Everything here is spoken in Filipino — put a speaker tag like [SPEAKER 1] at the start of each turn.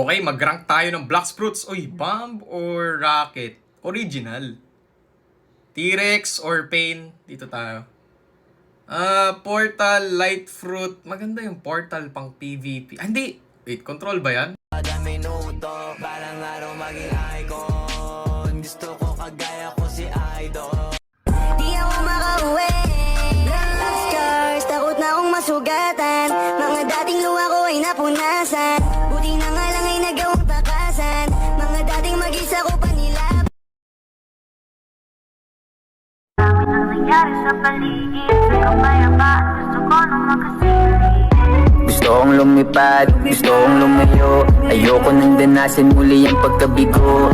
[SPEAKER 1] Okay, mag-rank tayo ng Blox Fruits. Uy, bomb or rocket? Original. T-Rex or Pain? Dito tayo. Portal, Light Fruit. Maganda yung Portal pang PvP. Hindi. Wait, control ba yan?
[SPEAKER 2] Minuto, parang araw maging icon. Gusto ko kagaya ko si Idol.
[SPEAKER 3] Di ako makauwi. Love scars, takot na akong masugatan. Mga dating luha ko ay napunasan. Buti na nga lang ay nagawang takasan. Mga dating mag-isa ko pa nila.
[SPEAKER 4] Dami nang nangyari sa paligid. Sa kapayapaan, gusto ko nang makasilip.
[SPEAKER 2] Gusto kong lumipad, gusto kong lumayo. Ayoko nang danasin muli ang pagkabigo.